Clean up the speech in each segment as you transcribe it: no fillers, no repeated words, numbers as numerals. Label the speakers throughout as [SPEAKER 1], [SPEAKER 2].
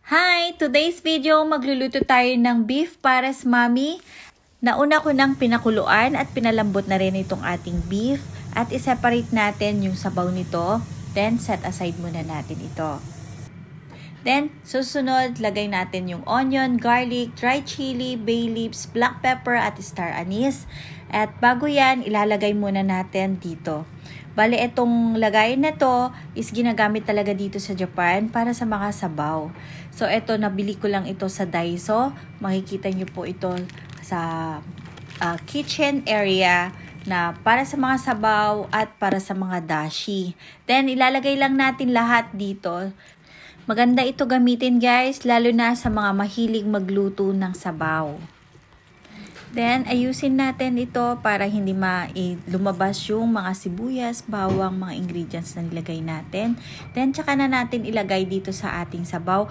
[SPEAKER 1] Hi! Today's video, magluluto tayo ng beef pares mami. Nauna ko ng pinakuluan at pinalambot na rin itong ating beef. At i-separate natin yung sabaw nito. Then, set aside muna natin ito. Then, susunod, lagay natin yung onion, garlic, dry chili, bay leaves, black pepper at star anise. At bago yan, ilalagay muna natin dito. Bale, itong lagayin na to is ginagamit talaga dito sa Japan para sa mga sabaw. So, ito, nabili ko lang ito sa Daiso. Makikita nyo po ito sa kitchen area na para sa mga sabaw at para sa mga dashi. Then, ilalagay lang natin lahat dito. Maganda ito gamitin guys, lalo na sa mga mahilig magluto ng sabaw. Then, ayusin natin ito para hindi lumabas yung mga sibuyas, bawang, mga ingredients na nilagay natin. Then, tsaka na natin ilagay dito sa ating sabaw.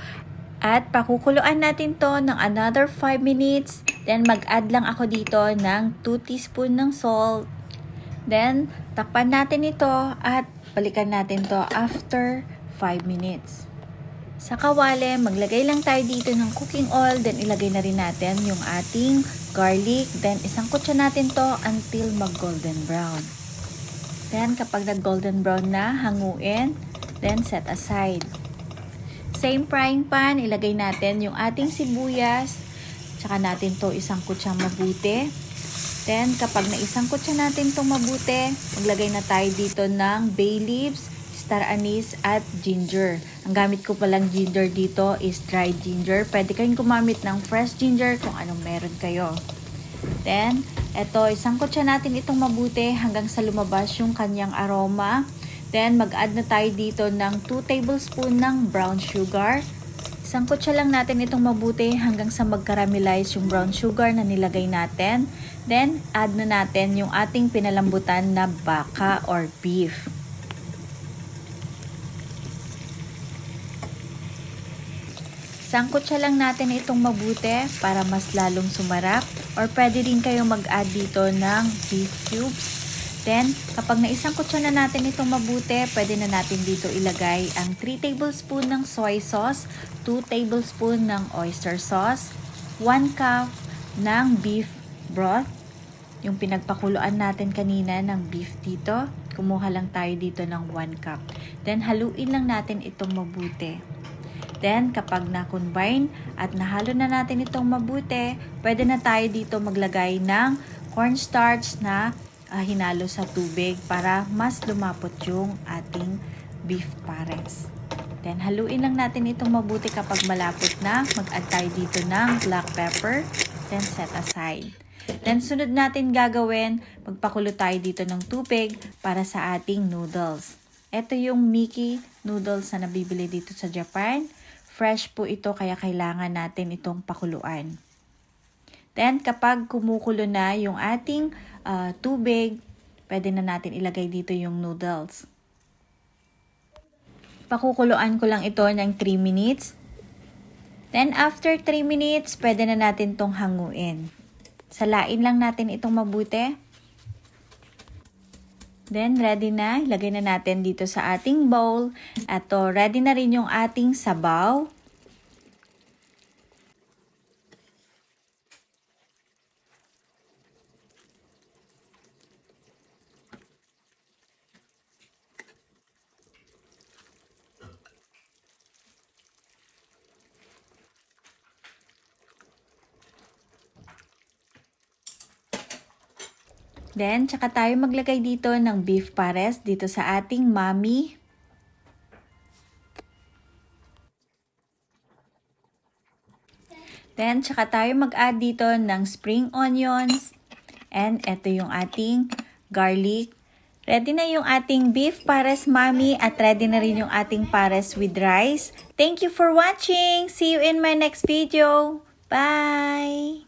[SPEAKER 1] At pakukuluan natin to ng another 5 minutes. Then, mag-add lang ako dito ng 2 teaspoon ng salt. Then, takpan natin ito at balikan natin to after 5 minutes. Sa kawali, maglagay lang tayo dito ng cooking oil. Then, ilagay na rin natin yung ating garlic. Then, isangkot siya natin to until mag-golden brown. Then, kapag nag-golden brown na, hanguin. Then, set aside. Same frying pan, ilagay natin yung ating sibuyas. Tsaka natin to isangkot siyang mabuti. Then, kapag naisangkot siya natin to mabuti, maglagay na tayo dito ng bay leaves, star anise at ginger. Ang gamit ko palang ginger dito is dried ginger. Pwede kayong gumamit ng fresh ginger kung anong meron kayo. Then, eto, isangkot siya natin itong mabuti hanggang sa lumabas yung kanyang aroma. Then, mag-add na tayo dito ng 2 tablespoon ng brown sugar. Isangkot siya lang natin itong mabuti hanggang sa mag-caramelize yung brown sugar na nilagay natin. Then, add na natin yung ating pinalambutan na baka or beef. Sangkot siya lang natin itong mabuti para mas lalong sumarap. Or pwede rin kayo mag-add dito ng beef cubes. Then, kapag naisangkot siya na natin itong mabuti, pwede na natin dito ilagay ang 3 tablespoon ng soy sauce, 2 tablespoon ng oyster sauce, 1 cup ng beef broth. Yung pinagpakuluan natin kanina ng beef dito, kumuha lang tayo dito ng 1 cup. Then, haluin lang natin itong mabuti. Then, kapag na-combine at nahalo na natin itong mabuti, pwede na tayo dito maglagay ng cornstarch na hinalo sa tubig para mas lumapot yung ating beef pares. Then, haluin lang natin itong mabuti kapag malapot na. Mag-add tayo dito ng black pepper. Then, set aside. Then, sunod natin gagawin, magpakulo tayo dito ng tubig para sa ating noodles. Ito yung Miki noodles na nabibili dito sa Japan. Fresh po ito kaya kailangan natin itong pakuluan. Then kapag kumukulo na yung ating tubig, pwede na natin ilagay dito yung noodles. Pakukuluan ko lang ito ng 3 minutes. Then after 3 minutes, pwede na natin itong hanguin. Salain lang natin itong mabuti. Then, ready na. Ilagay na natin dito sa ating bowl. Ato, ready na rin yung ating sabaw. Then, tsaka tayo maglagay dito ng beef pares dito sa ating mami. Then, tsaka tayo mag-add dito ng spring onions. And ito yung ating garlic. Ready na yung ating beef pares mami at ready na rin yung ating pares with rice. Thank you for watching! See you in my next video! Bye!